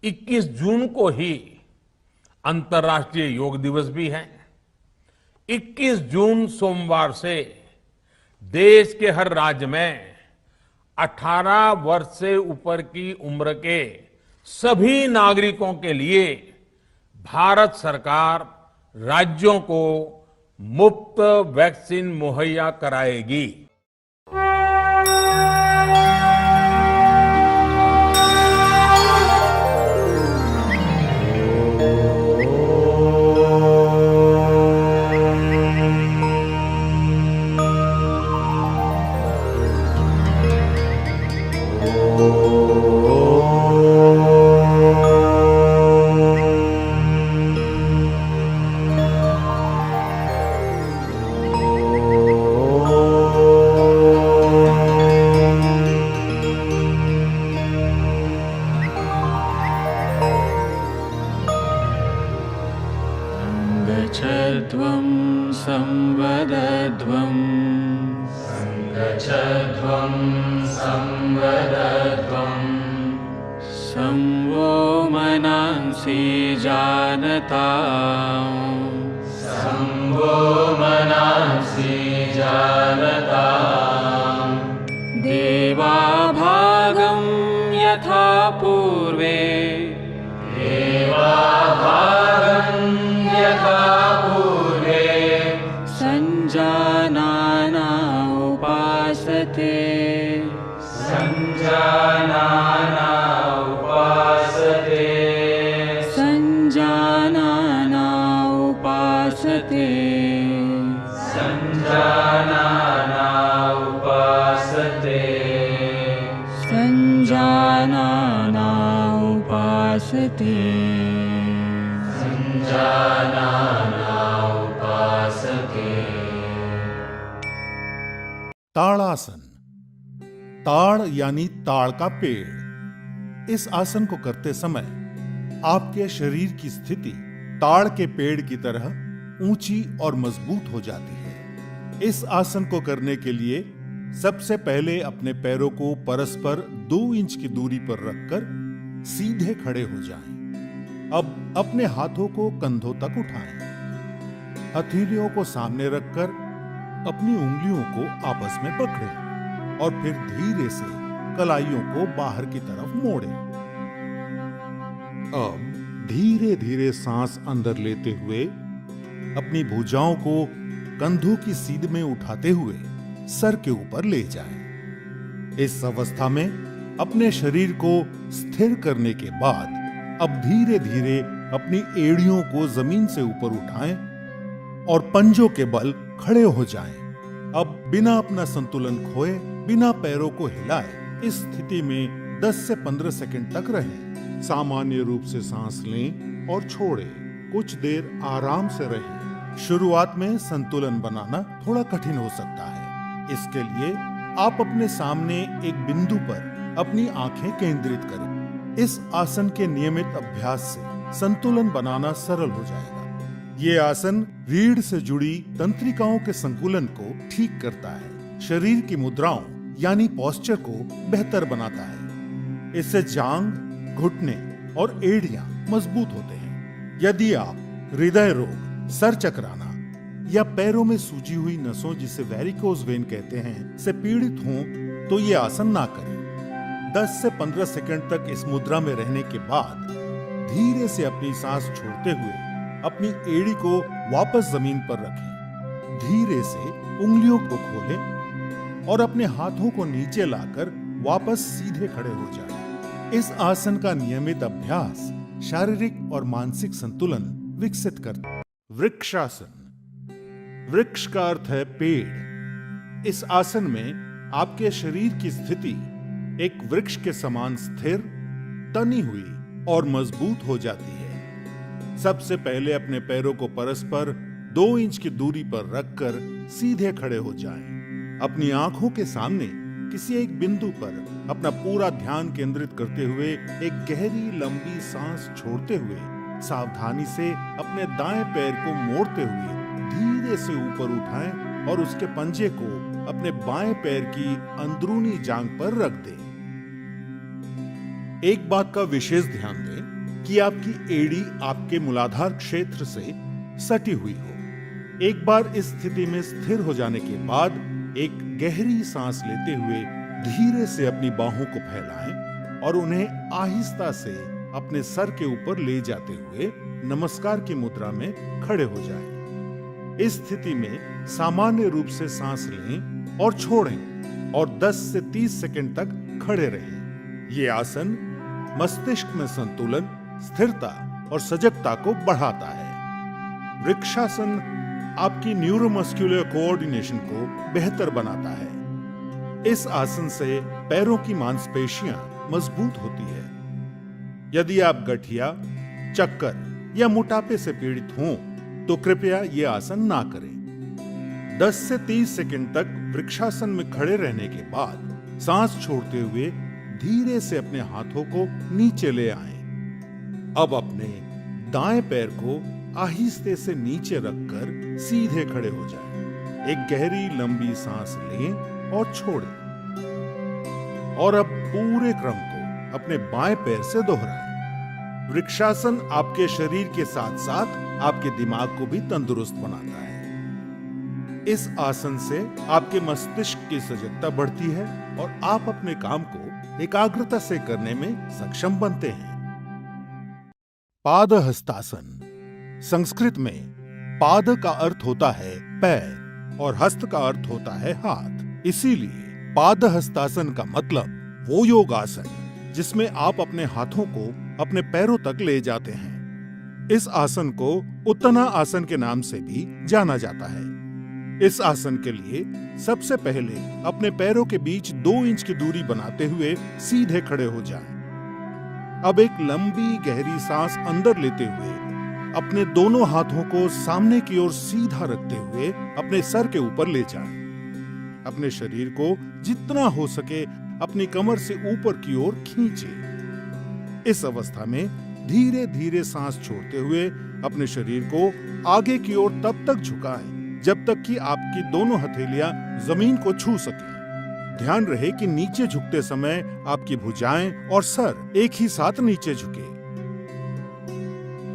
21 जून को ही अंतर्राष्ट्रीय योग दिवस भी है। 21 जून सोमवार से देश के हर राज्य में 18 वर्ष से ऊपर की उम्र के सभी नागरिकों के लिए भारत सरकार राज्यों को मुफ्त वैक्सीन मुहैया कराएगी। गच्छध्वं संवदध्वं गच्छध्वं संवदध्वं संवो मनांसि जानताम् संवो मनांसि जानताम् देवाभागं यथा पूर्वे देवाभागं यथा पूर्वे सञ्जानाना उपासते सञ्जानाना उपासते सञ्जानाना उपासते सञ्जानाना उपासते सञ्जानाना उपासते सञ्जानाना उपासते। ताड़ासन। ताड़ यानी ताड़ का पेड़। इस आसन को करते समय आपके शरीर की स्थिति ताड़ के पेड़ की तरह ऊंची और मजबूत हो जाती है। इस आसन को करने के लिए सबसे पहले अपने पैरों को परस्पर 2 इंच की दूरी पर रखकर सीधे खड़े हो जाएं। अब अपने हाथों को कंधों तक उठाएं। हथेलियों को सामने रखकर अपनी उंगलियों को आपस में पकड़ें और फिर धीरे से कलाइयों को बाहर की तरफ मोड़ें। अब धीरे धीरे सांस अंदर लेते हुए अपनी भुजाओं को कंधों की सीध में उठाते हुए सर के ऊपर ले जाएं। इस अवस्था में अपने शरीर को स्थिर करने के बाद अब धीरे धीरे अपनी एड़ियों को जमीन से ऊपर उठाएं और पंजों के बल खड़े हो जाएं। अब बिना अपना संतुलन खोए, बिना पैरों को हिलाए इस स्थिति में 10 से 15 सेकंड तक रहें। सामान्य रूप से सांस लें और छोड़ें। कुछ देर आराम से रहें। शुरुआत में संतुलन बनाना थोड़ा कठिन हो सकता है। इसके लिए आप अपने सामने एक बिंदु पर अपनी आंखें केंद्रित करें। इस आसन के नियमित अभ्यास से संतुलन बनाना सरल हो जाएगा। ये आसन रीढ़ से जुड़ी तंत्रिकाओं के संकुलन को ठीक करता है, शरीर की मुद्राओं यानी पोस्चर को बेहतर बनाता है। इससे जांग, घुटने और एड़ियां मजबूत होते हैं। यदि आप हृदय रोग, सर चकराना या पैरों में सूजी हुई नसों जिसे वेरिकोज वेन कहते हैं से पीड़ित हों तो ये आसन ना करें। 10 से 15 सेकंड तक इस मुद्रा में रहने के बाद धीरे से अपनी सांस छोड़ते हुए अपनी एड़ी को वापस जमीन पर रखें। धीरे से उंगलियों को खोलें और अपने हाथों को नीचे लाकर वापस सीधे खड़े हो जाएं। इस आसन का नियमित अभ्यास शारीरिक और मानसिक संतुलन विकसित करता है। वृक्षासन। वृक्ष का अर्थ है पेड़। इस आसन में आपके शरीर की स्थिति एक वृक्ष के समान स्थिर, तनी हुई और मजबूत हो जाती है। सबसे पहले अपने पैरों को परस्पर 2 इंच की दूरी पर रखकर सीधे खड़े हो जाएं। अपनी आंखों के सामने किसी एक बिंदु पर अपना पूरा ध्यान केंद्रित करते हुए एक गहरी लंबी सांस छोड़ते हुए सावधानी से अपने दाएं पैर को मोड़ते हुए धीरे से ऊपर उठाएं और उसके पंजे को अपने बाएं पैर की अंदरूनी जांघ पर रख दें। एक बात का विशेष ध्यान दें कि आपकी एड़ी आपके मूलाधार क्षेत्र से सटी हुई हो। एक बार इस स्थिति में स्थिर हो जाने के बाद एक गहरी सांस लेते हुए धीरे से अपनी बाहों को फैलाएं और उन्हें आहिस्ता से अपने सर के ऊपर ले जाते हुए नमस्कार की मुद्रा में खड़े हो जाएं। इस स्थिति में सामान्य रूप से सांस लें और छोड़ें और 10 से 30 सेकंड तक खड़े रहें। ये आसन मस्तिष्क में संतुलन, स्थिरता और सजगता को बढ़ाता है। वृक्षासन आपकी न्यूरोमस्कुलर कोऑर्डिनेशन को बेहतर बनाता है। इस आसन से पैरों की मांसपेशियां मजबूत होती है। यदि आप गठिया, चक्कर या मोटापे से पीड़ित हों तो कृपया ये आसन ना करें। 10 से 30 सेकंड तक वृक्षासन में खड़े रहने के बाद सांस छोड़ते हुए धीरे से अपने हाथों को नीचे ले आएं। अब अपने दाएं पैर को आहिस्ते से नीचे रखकर सीधे खड़े हो जाएं। एक गहरी लंबी सांस लें और छोड़ें। और अब पूरे क्रम को अपने बाएं पैर से दोहराएं। वृक्षासन आपके शरीर के साथ साथ आपके दिमाग को भी तंदुरुस्त बनाता है। इस आसन से आपके मस्तिष्क की सजगता बढ़ती है और आप अपने काम को एकाग्रता से करने में सक्षम बनते हैं। पादहस्तासन। संस्कृत में पाद का अर्थ होता है पैर और हस्त का अर्थ होता है हाथ। इसीलिए पादहस्तासन का मतलब वो योगासन जिसमें आप अपने हाथों को अपने पैरों तक ले जाते हैं। इस आसन को उत्तना आसन के नाम से भी जाना जाता है। इस आसन के लिए सबसे पहले अपने पैरों के बीच 2 इंच की दूरी बनाते हुए सीधे खड़े हो जाएं। अब एक लंबी गहरी सांस अंदर लेते हुए अपने दोनों हाथों को सामने की ओर सीधा रखते हुए अपने सर के ऊपर ले जाएं। अपने शरीर को जितना हो सके अपनी कमर से ऊपर की ओर खींचें। इस अवस्था में धीरे धीरे सांस छोड़ते हुए अपने शरीर को आगे की ओर तब तक झुकाएं जब तक कि आपकी दोनों हथेलियां जमीन को छू सकें। ध्यान रहे कि नीचे झुकते समय आपकी भुजाएं और सर एक ही साथ नीचे झुके।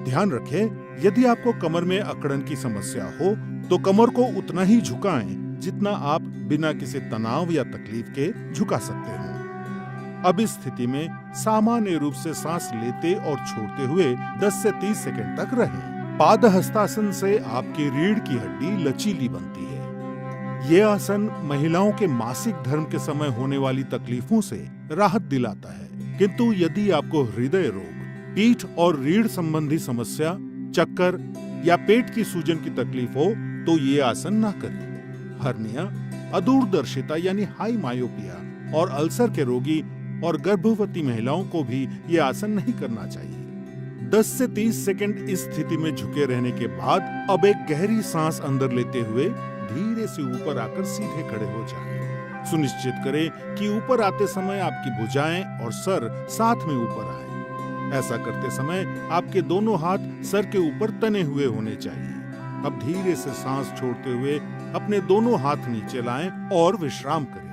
ध्यान रखें, यदि आपको कमर में अकड़न की समस्या हो तो कमर को उतना ही झुकाएं जितना आप बिना किसी तनाव या तकलीफ के झुका सकते हो। अब इस स्थिति में सामान्य रूप से सांस लेते और छोड़ते हुए 10 से 30 सेकंड तक रहें। पादहस्तासन से आपकी रीढ़ की हड्डी लचीली बनती है। ये आसन महिलाओं के मासिक धर्म के समय होने वाली तकलीफों से राहत दिलाता है। किंतु यदि आपको हृदय रोग, पीठ और रीढ़ संबंधी समस्या, चक्कर या पेट की सूजन की तकलीफ हो तो ये आसन ना करें। हर्निया, अदूरदर्शिता यानी हाई मायोपिया और अल्सर के रोगी और गर्भवती महिलाओं को भी ये आसन नहीं करना चाहिए। 10 से 30 सेकंड इस स्थिति में झुके रहने के बाद अब एक गहरी सांस अंदर लेते हुए धीरे से ऊपर आकर सीधे खड़े हो जाएं। सुनिश्चित करें कि ऊपर आते समय आपकी भुजाएं और सर साथ में ऊपर आए। ऐसा करते समय आपके दोनों हाथ सर के ऊपर तने हुए होने चाहिए। अब धीरे से सांस छोड़ते हुए अपने दोनों हाथ नीचे लाएं और विश्राम करें।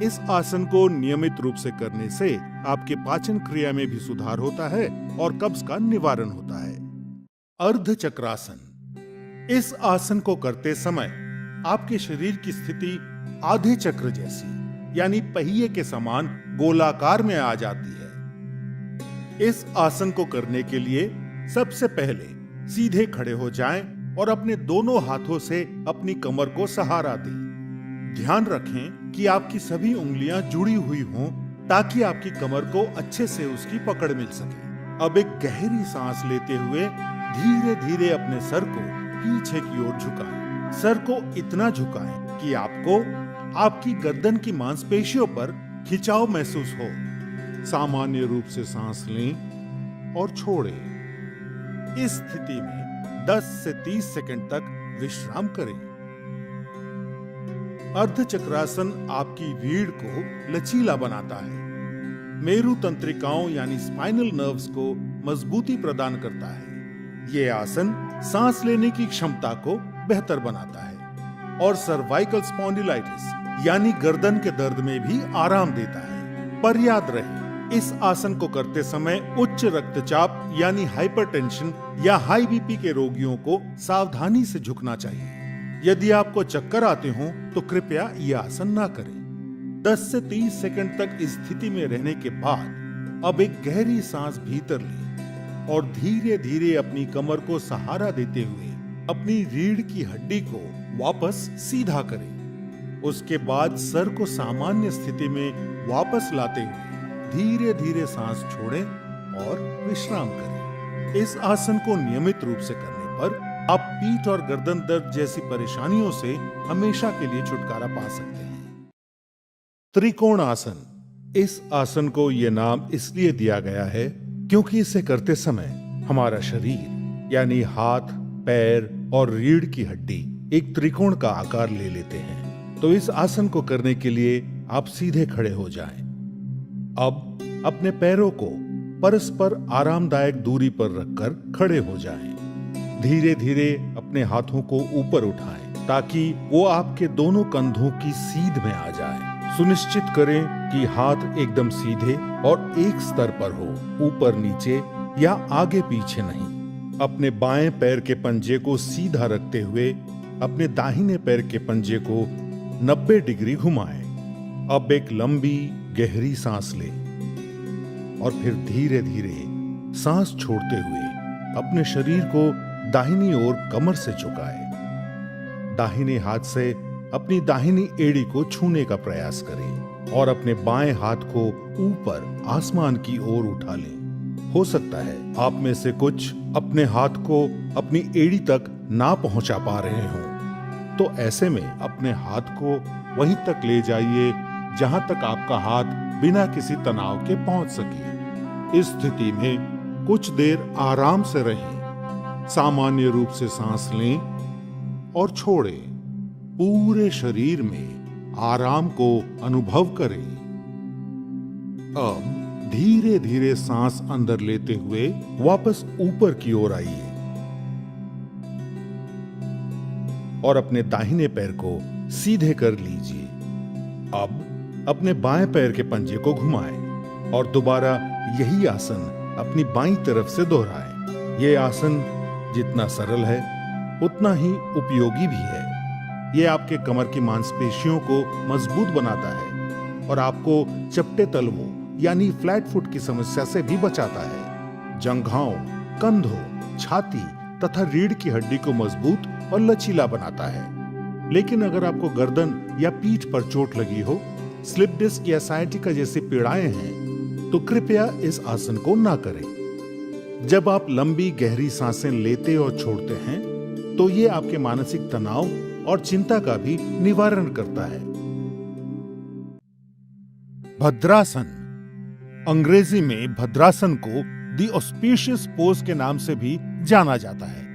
इस आसन को नियमित रूप से करने से आपके पाचन क्रिया में भी सुधार होता है और कब्ज का निवारण होता है। अर्धचक्रासन। इस आसन को करते समय आपके शरीर की स्थिति आधे चक्र जैसी यानी पहिए के समान गोलाकार में आ जाती है। इस आसन को करने के लिए सबसे पहले सीधे खड़े हो जाएं और अपने दोनों हाथों से अपनी कमर को सहारा दें। ध्यान रखें कि आपकी सभी उंगलियां जुड़ी हुई हों ताकि आपकी कमर को अच्छे से उसकी पकड़ मिल सके। अब एक गहरी सांस लेते हुए धीरे धीरे अपने सर को पीछे की ओर झुकाएं। सर को इतना झुकाएं कि आपको आपकी गर्दन की मांसपेशियों पर खिंचाव महसूस हो। सामान्य रूप से सांस लें और छोड़ें। इस स्थिति में 10 से 30 सेकंड तक विश्राम करें। अर्धचक्रासन आपकी रीढ़ को लचीला बनाता है, मेरु तंत्रिकाओं यानी स्पाइनल नर्व्स को मजबूती प्रदान करता है। ये आसन सांस लेने की क्षमता को बेहतर बनाता है और सर्वाइकल स्पॉन्डिलाइटिस यानी गर्दन के दर्द में भी आराम देता है। पर याद रहे, इस आसन को करते समय उच्च रक्तचाप यानी हाइपरटेंशन या हाई बीपी के रोगियों को सावधानी से झुकना चाहिए। यदि आपको चक्कर आते हो तो कृपया यह आसन ना करें। 10 से 30 सेकंड तक इस स्थिति में रहने के बाद अब एक गहरी सांस भीतर लें और धीरे धीरे अपनी कमर को सहारा देते हुए अपनी रीढ़ की हड्डी को वापस सीधा करें। उसके बाद सर को सामान्य स्थिति में वापस लाते हुए धीरे धीरे सांस छोड़ें और विश्राम करें। इस आसन को नियमित रूप से करने पर आप पीठ और गर्दन दर्द जैसी परेशानियों से हमेशा के लिए छुटकारा पा सकते हैं। त्रिकोण आसन। इस आसन को यह नाम इसलिए दिया गया है क्योंकि इसे करते समय हमारा शरीर यानी हाथ, पैर और रीढ़ की हड्डी एक त्रिकोण का आकार ले लेते हैं। तो इस आसन को करने के लिए आप सीधे खड़े हो जाएं। अब अपने पैरों को परस्पर आरामदायक दूरी पर रखकर खड़े हो जाएं। धीरे धीरे अपने हाथों को ऊपर उठाएं ताकि वो आपके दोनों कंधों की सीध में आ जाएं। सुनिश्चित करें कि हाथ एकदम सीधे और एक स्तर पर हो, ऊपर नीचे या आगे पीछे नहीं। अपने बाएं पैर के पंजे को सीधा रखते हुए अपने दाहिने पैर के पंजे को 90 डिग्री घुमाएं। अब एक लंबी गहरी सांस लें और फिर धीरे धीरे सांस छोड़ते हुए अपने शरीर को दाहिनी ओर कमर से झुकाएं। दाहिने हाथ से अपनी दाहिनी एड़ी को छूने का प्रयास करें और अपने बाएं हाथ को ऊपर आसमान की ओर उठा लें। हो सकता है आप में से कुछ अपने हाथ को अपनी एड़ी तक ना पहुंचा पा रहे हों, तो ऐसे में अपने हाथ को वहीं तक ले जाइए जहां तक आपका हाथ बिना किसी तनाव के पहुंच सके। इस स्थिति में कुछ देर आराम से रहें। सामान्य रूप से सांस लें और छोड़ें। पूरे शरीर में आराम को अनुभव करें। अब धीरे धीरे सांस अंदर लेते हुए वापस ऊपर की ओर आइए और अपने दाहिने पैर को सीधे कर लीजिए। अब अपने बाएं पैर के पंजे को घुमाएं और दोबारा यही आसन अपनी बाईं तरफ से दोहराएं। ये आसन जितना सरल है उतना ही उपयोगी भी है। ये आपके कमर की मांसपेशियों को मजबूत बनाता है और आपको चपटे तलवों यानी फ्लैट फुट की समस्या से भी बचाता है। जंघाओं, कंधों, छाती तथा रीढ़ की हड्डी को मजबूत और लचीला बनाता है। लेकिन अगर आपको गर्दन या पीठ पर चोट लगी हो, स्लिप डिस्क या साइटिका जैसी पीड़ाएं हैं, तो कृपया इस आसन को ना करें। जब आप लंबी गहरी सांसें लेते और छोड़ते हैं तो ये आपके मानसिक तनाव और चिंता का भी निवारण करता है। भद्रासन। अंग्रेजी में भद्रासन को द ऑस्पिशियस पोज के नाम से भी जाना जाता है।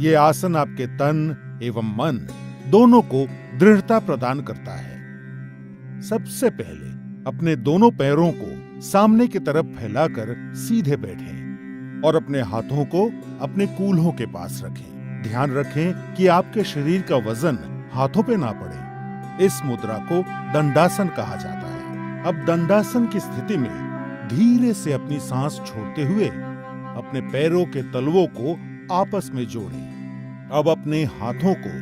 ये आसन आपके तन एवं मन दोनों को दृढ़ता प्रदान करता है। सबसे पहले अपने दोनों पैरों को सामने की तरफ फैलाकर सीधे बैठें और अपने हाथों को अपने कूल्हों के पास रखें। ध्यान रखें कि आपके शरीर का वजन हाथों पे ना पड़े। इस मुद्रा को दंडासन कहा जाता है। अब दंडासन की स्थिति में धीरे से अपनी सांस छोड़ते हुए अपने पैरों के तलवों को आपस में जोड़ें। अब अपने हाथों को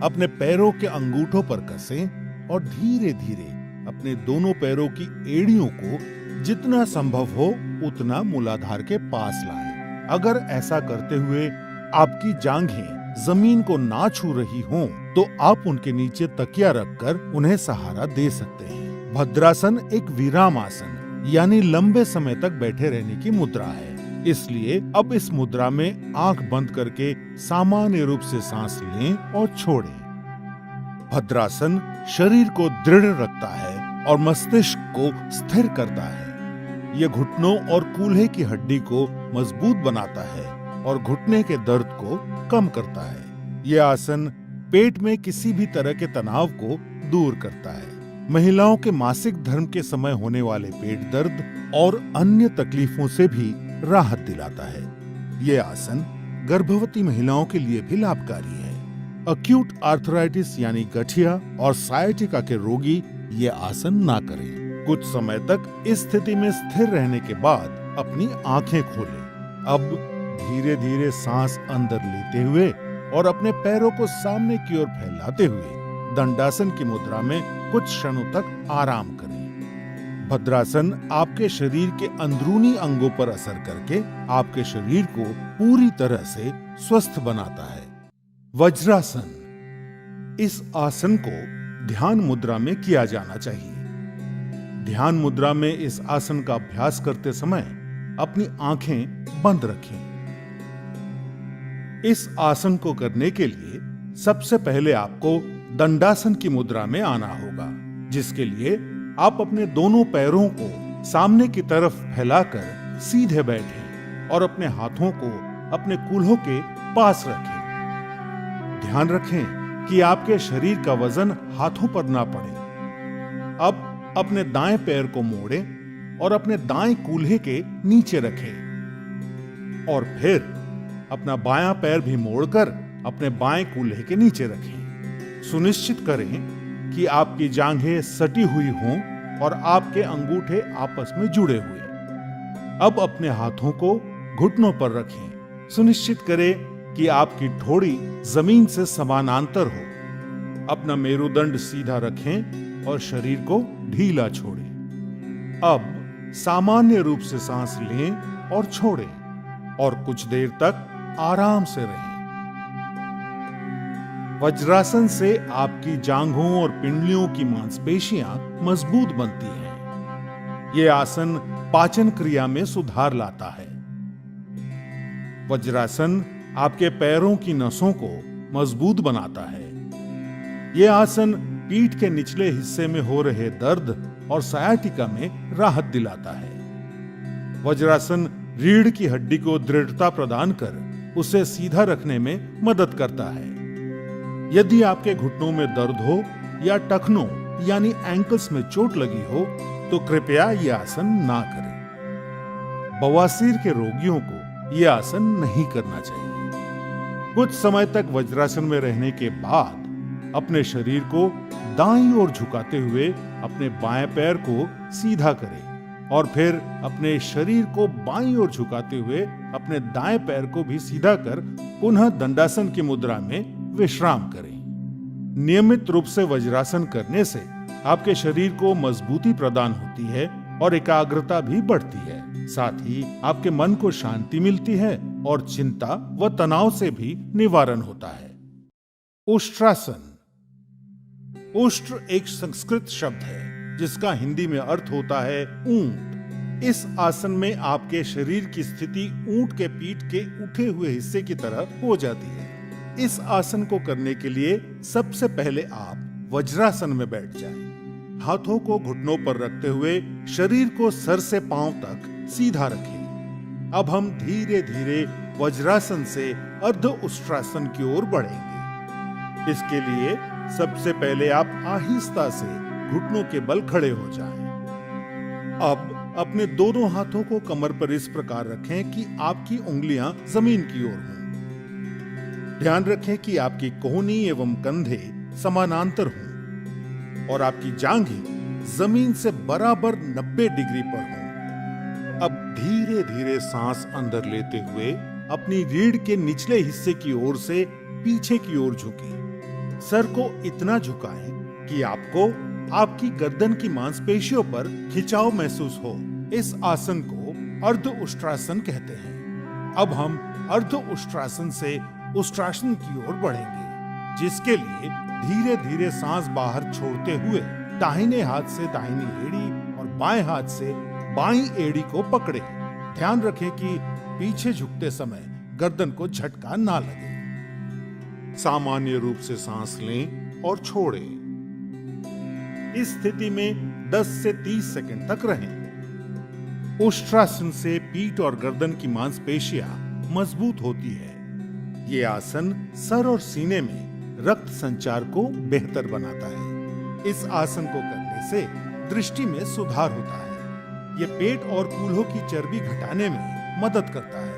अपने पैरों के अंगूठों पर कसें और धीरे धीरे अपने दोनों पैरों की एड़ियों को जितना संभव हो उतना मूलाधार के पास लाएं। अगर ऐसा करते हुए आपकी जांघें जमीन को ना छू रही हों, तो आप उनके नीचे तकिया रखकर उन्हें सहारा दे सकते हैं। भद्रासन एक विराम आसन यानी लंबे समय तक बैठे रहने की मुद्रा है। इसलिए अब इस मुद्रा में आंख बंद करके सामान्य रूप से सांस लें और छोड़ें। भद्रासन शरीर को दृढ़ रखता है और मस्तिष्क को स्थिर करता है। यह घुटनों और कूल्हे की हड्डी को मजबूत बनाता है और घुटने के दर्द को कम करता है। यह आसन पेट में किसी भी तरह के तनाव को दूर करता है। महिलाओं के मासिक धर्म के समय होने वाले पेट दर्द और अन्य तकलीफों से भी राहत दिलाता है। यह आसन गर्भवती महिलाओं के लिए भी लाभकारी है। अक्यूट आर्थराइटिस यानी गठिया और साइटिका के रोगी ये आसन ना करें। कुछ समय तक इस स्थिति में स्थिर रहने के बाद अपनी आंखें खोलें। अब धीरे धीरे सांस अंदर लेते हुए और अपने पैरों को सामने की ओर फैलाते हुए दंडासन की मुद्रा में कुछ क्षणों तक आराम करें। भद्रासन आपके शरीर के अंदरूनी अंगों पर असर करके आपके शरीर को पूरी तरह से स्वस्थ बनाता है। वज्रासन, इस आसन को ध्यान मुद्रा में किया जाना चाहिए। ध्यान मुद्रा में इस आसन का अभ्यास करते समय अपनी आंखें बंद रखें। इस आसन को करने के लिए सबसे पहले आपको दंडासन की मुद्रा में आना होगा, जिसके लिए आप अपने दोनों पैरों को सामने की तरफ फैलाकर सीधे बैठें और अपने हाथों को अपने कूल्हों के पास रखें। ध्यान रखें कि आपके शरीर का वजन हाथों पर ना पड़े। अब अपने दाएं पैर को मोड़ें और अपने दाएं कूल्हे के नीचे रखें और फिर अपना बायां पैर भी मोड़कर अपने बाएं कूल्हे के नीचे रखें। सुनिश्चित करें कि आपकी जांघें सटी हुई हों और आपके अंगूठे आपस में जुड़े हुए। अब अपने हाथों को घुटनों पर रखें। सुनिश्चित करें कि आपकी ठोड़ी जमीन से समानांतर हो। अपना मेरुदंड सीधा रखें और शरीर को ढीला छोड़ें। अब सामान्य रूप से सांस लें और छोड़ें और कुछ देर तक आराम से रहें। वज्रासन से आपकी जांघों और पिंडलियों की मांसपेशियां मजबूत बनती हैं। यह आसन पाचन क्रिया में सुधार लाता है। वज्रासन आपके पैरों की नसों को मजबूत बनाता है। यह आसन पीठ के निचले हिस्से में हो रहे दर्द और सायाटिका में राहत दिलाता है। वज्रासन रीढ़ की हड्डी को दृढ़ता प्रदान कर उसे सीधा रखने में मदद करता है। यदि आपके घुटनों में दर्द हो या टखनों यानी एंकल्स में चोट लगी हो तो कृपया यह आसन ना करें। बवासीर के रोगियों को यह आसन नहीं करना चाहिए। कुछ समय तक वज्रासन में रहने के बाद अपने शरीर को दाईं ओर झुकाते हुए अपने बाएं पैर को सीधा करें और फिर अपने शरीर को बाईं ओर झुकाते हुए अपने दाएं पैर को भी सीधा कर पुनः दंडासन की मुद्रा में विश्राम करें। नियमित रूप से वज्रासन करने से आपके शरीर को मजबूती प्रदान होती है और एकाग्रता भी बढ़ती है। साथ ही आपके मन को शांति मिलती है और चिंता व तनाव से भी निवारण होता है। उष्ट्रासन। उष्ट्र एक संस्कृत शब्द है जिसका हिंदी में अर्थ होता है ऊंट। इस आसन में आपके शरीर की स्थिति ऊंट के पीठ के उठे हुए हिस्से की तरह हो जाती है। इस आसन को करने के लिए सबसे पहले आप वज्रासन में बैठ जाएं। हाथों को घुटनों पर रखते हुए शरीर को सर से पांव तक सीधा रखें। अब हम धीरे धीरे वज्रासन से अर्ध उष्ट्रासन की ओर बढ़ेंगे। इसके लिए सबसे पहले आप आहिस्ता से घुटनों के बल खड़े हो जाएं। अब अपने दोनों हाथों को कमर पर इस प्रकार रखें कि आपकी उंगलियां जमीन की ओर हों। ध्यान रखें कि आपकी कोहनी एवं कंधे समानांतर हों और आपकी जांघें जमीन से बराबर 90 डिग्री पर हों। अब धीरे धीरे सांस अंदर लेते हुए अपनी रीढ़ के निचले हिस्से की ओर से पीछे की ओर झुकें। सर को इतना झुकाएं कि आपको आपकी गर्दन की मांसपेशियों पर खिंचाव महसूस हो। इस आसन को अर्ध उष्ट्रासन कहते हैं। अब हम अर्ध उष्ट्रासन से उष्ट्रासन की ओर बढ़ेंगे, जिसके लिए धीरे धीरे सांस बाहर छोड़ते हुए दाहिने हाथ से दाहिनी एड़ी और बाएं हाथ से बाईं एड़ी को पकड़े। ध्यान रखें कि पीछे झुकते समय गर्दन को झटका ना लगे। सामान्य रूप से सांस लें और छोड़ें। इस स्थिति में 10 से 30 सेकंड तक रहें। उष्ट्रासन से पीठ और गर्दन की मांसपेशियां मजबूत होती है। ये आसन सर और सीने में रक्त संचार को बेहतर बनाता है। इस आसन को करने से दृष्टि में सुधार होता है। ये पेट और कूल्हों की चर्बी घटाने में मदद करता है।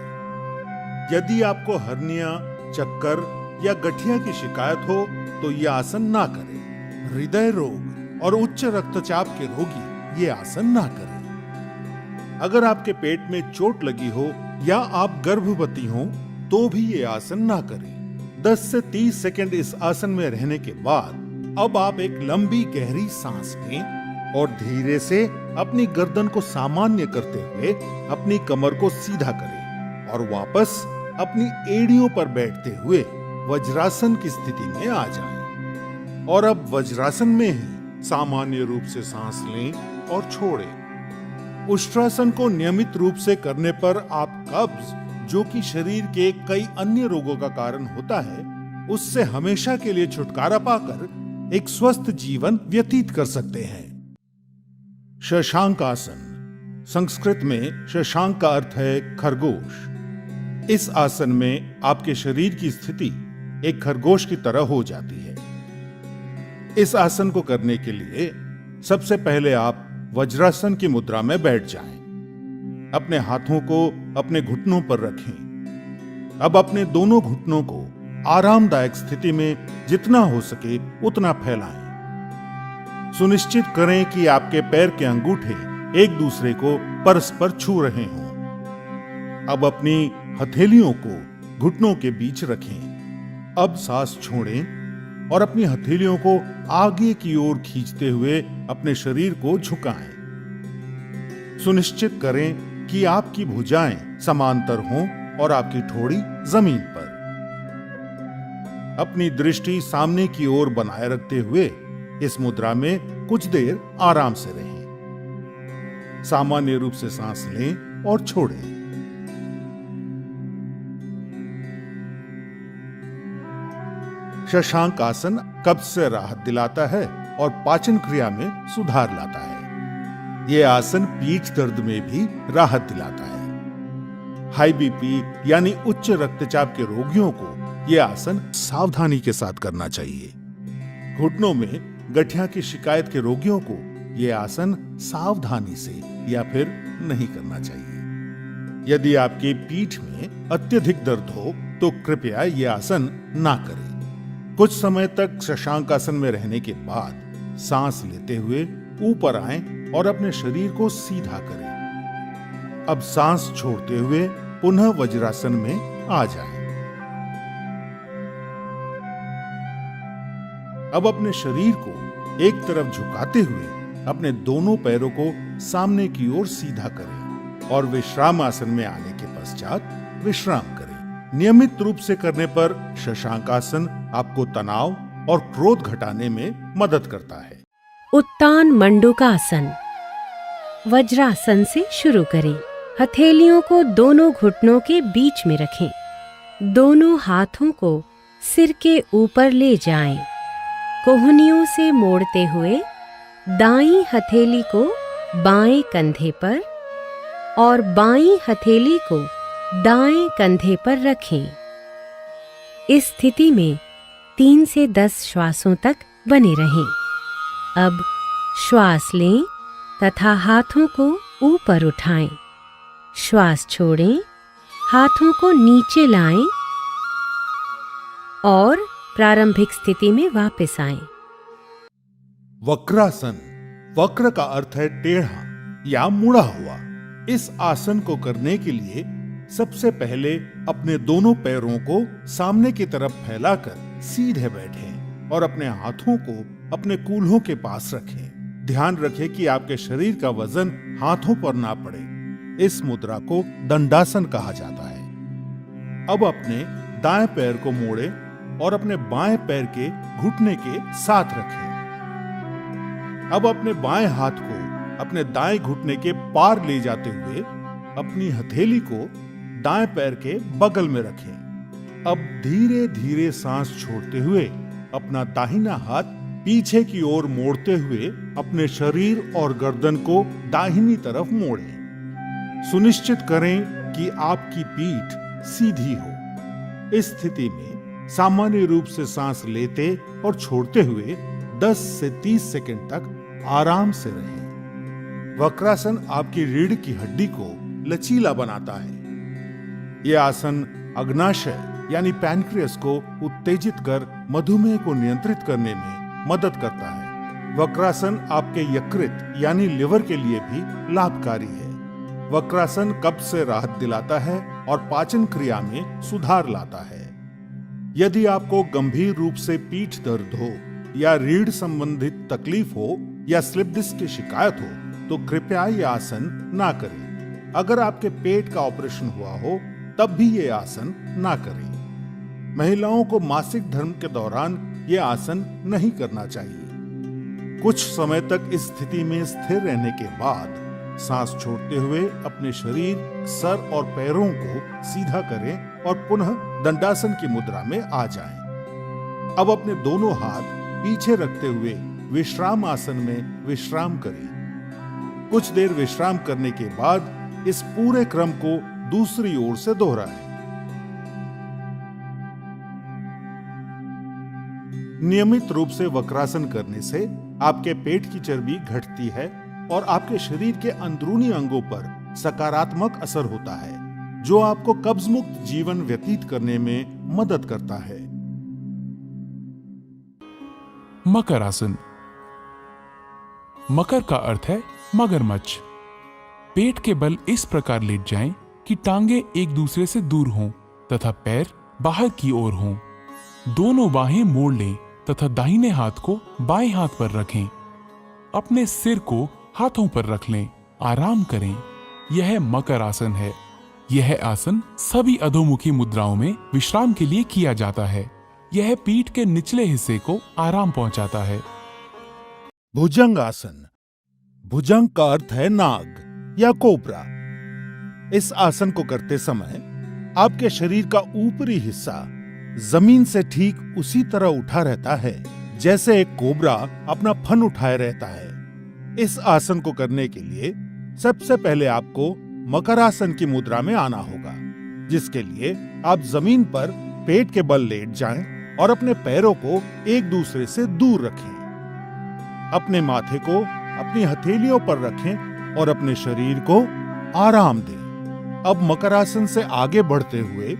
यदि आपको हर्निया, चक्कर या गठिया की शिकायत हो तो यह आसन ना करें। हृदय रोग और उच्च रक्तचाप के रोगी ये आसन ना करें। अगर आपके पेट में चोट लगी हो या आप गर्भवती हो तो भी ये आसन ना करें। 10 से 30 सेकंड इस आसन में रहने के बाद अब आप एक लंबी गहरी सांस लें और धीरे से अपनी गर्दन को सामान्य करते हुए अपनी कमर को सीधा करें और वापस अपनी एड़ियों पर बैठते हुए वज्रासन की स्थिति में आ जाएं। और अब वज्रासन में ही सामान्य रूप से सांस लें और छोड़ें। उष्ट्रासन को नियमित रूप से करने पर आप कब्ज, जो कि शरीर के कई अन्य रोगों का कारण होता है, उससे हमेशा के लिए छुटकारा पाकर एक स्वस्थ जीवन व्यतीत कर सकते हैं। शशांक आसन, संस्कृत में शशांक का अर्थ है खरगोश। इस आसन में आपके शरीर की स्थिति एक खरगोश की तरह हो जाती है। इस आसन को करने के लिए सबसे पहले आप वज्रासन की मुद्रा में बैठ जाएं। अपने हाथों को अपने घुटनों पर रखें। अब अपने दोनों घुटनों को आरामदायक स्थिति में जितना हो सके उतना फैलाएं। सुनिश्चित करें कि आपके पैर के अंगूठे एक दूसरे को परस्पर छू रहे हों। अब अपनी हथेलियों को घुटनों के बीच रखें। अब सांस छोड़ें और अपनी हथेलियों को आगे की ओर खींचते हुए अपने शरीर को झुकाएं। सुनिश्चित करें कि आपकी भुजाएं समांतर हों और आपकी ठोड़ी जमीन पर। अपनी दृष्टि सामने की ओर बनाए रखते हुए इस मुद्रा में कुछ देर आराम से रहें। सामान्य रूप से सांस लें और छोड़ें। शशांक आसन कब्ज से राहत दिलाता है और पाचन क्रिया में सुधार लाता है। यह आसन पीठ दर्द में भी राहत दिलाता है। हाई बीपी यानी उच्च रक्तचाप के रोगियों को यह आसन सावधानी के साथ करना चाहिए। घुटनों में गठिया की शिकायत के रोगियों को यह आसन सावधानी से या फिर नहीं करना चाहिए। यदि आपकी पीठ में अत्यधिक दर्द हो तो कृपया यह आसन ना करें। कुछ समय तक शशांक आसन में रहने के बाद सांस लेते हुए ऊपर आएं और अपने शरीर को सीधा करें। अब सांस छोड़ते हुए पुनः वज्रासन में आ जाएं। अब अपने शरीर को एक तरफ झुकाते हुए अपने दोनों पैरों को सामने की ओर सीधा करें और विश्राम आसन में आने के पश्चात विश्राम करें। नियमित रूप से करने पर शशांक आसन आपको तनाव और क्रोध घटाने में मदद करता है। उत्तान मंडूकासन। वज्रासन से शुरू करें। हथेलियों को दोनों घुटनों के बीच में रखें। दोनों हाथों को सिर के ऊपर ले जाएं। कोहनियों से मोड़ते हुए दाईं हथेली को बाएं कंधे पर और बाईं हथेली को दाएं कंधे पर रखें। इस स्थिति में 3 से 10 श्वासों तक बने रहें। अब श्वास लें तथा हाथों को ऊपर उठाएं। श्वास छोड़ें, हाथों को नीचे लाएं और प्रारंभिक स्थिति में वापस आएं। वक्रासन। वक्र का अर्थ है टेढ़ा या मुड़ा हुआ। इस आसन को करने के लिए सबसे पहले अपने दोनों पैरों को सामने की तरफ फैलाकर सीधे बैठें और अपने हाथों को अपने कूल्हों के पास रखें। ध्यान रखें कि आपके शरीर का वजन हाथों पर ना पड़े। इस मुद्रा को दंडासन कहा जाता है। अब अपने दाएं पैर को मोड़ें और अपने बाएं पैर के घुटने के साथ रखें। अब अपने बाएं हाथ को अपने दाएं घुटने के पार ले जाते हुए अपनी हथेली को दाएं पैर के बगल में रखें। अब धीरे धीरे सांस छोड़ते हुए अपना दाहिना हाथ पीछे की ओर मोड़ते हुए अपने शरीर और गर्दन को दाहिनी तरफ मोड़ें। सुनिश्चित करें कि आपकी पीठ सीधी हो। इस स्थिति में सामान्य रूप से सांस लेते और छोड़ते हुए 10 से 30 सेकंड तक आराम से रहें। वक्रासन आपकी रीढ़ की हड्डी को लचीला बनाता है। यह आसन अग्नाशय यानी पैनक्रियास को उत्तेजित कर मधुमेह को नियंत्रित करने में मदद करता है। वक्रासन आपके यकृत यानी लिवर के लिए भी लाभकारी है। वक्रासन कब्ज से राहत दिलाता है और पाचन क्रिया में सुधार लाता है। यदि आपको गंभीर रूप से पीठ दर्द हो या रीढ़ संबंधित तकलीफ हो या स्लिप डिस्क की शिकायत हो तो कृपया ये आसन ना करें। अगर आपके पेट का ऑपरेशन हुआ हो तब भी ये आसन ना करें। महिलाओं को मासिक धर्म के दौरान ये आसन नहीं करना चाहिए। कुछ समय तक इस स्थिति में स्थिर रहने के बाद सांस छोड़ते हुए अपने शरीर, सर और पैरों को सीधा करें और पुनः दंडासन की मुद्रा में आ जाएं। अब अपने दोनों हाथ पीछे रखते हुए विश्राम आसन में विश्राम करें। कुछ देर विश्राम करने के बाद इस पूरे क्रम को दूसरी ओर से दोहराएं। नियमित रूप से वक्रासन करने से आपके पेट की चर्बी घटती है और आपके शरीर के अंदरूनी अंगों पर सकारात्मक असर होता है, जो आपको कब्ज मुक्त जीवन व्यतीत करने में मदद करता है। मकर आसन। मकर का अर्थ है मगरमच्छ। पेट के बल इस प्रकार लेट जाएं कि टांगे एक दूसरे से दूर हों तथा पैर बाहर की ओर हों। दोनों बाहें मोड़ लें तथा दाहिने हाथ को बाएं हाथ पर रखें। अपने सिर को हाथों पर रख लें। आराम करें। यह मकर आसन है। यह आसन सभी अधोमुखी मुद्राओं में विश्राम के लिए किया जाता है। यह पीठ के निचले हिस्से को आराम पहुंचाता है। भुजंग आसन। भुजंग का अर्थ है नाग या कोबरा। इस आसन को करते समय आपके शरीर का ऊपरी हिस्सा जमीन से ठीक उसी तरह उठा रहता है जैसे एक कोबरा अपना फन उठाए रहता है। इस आसन को करने के लिए सबसे पहले आपको मकरासन की मुद्रा में आना होगा, जिसके लिए आप जमीन पर पेट के बल लेट जाएं और अपने पैरों को एक दूसरे से दूर रखें। अपने माथे को अपनी हथेलियों पर रखें और अपने शरीर को आराम दें। अब मकरासन से आगे बढ़ते हुए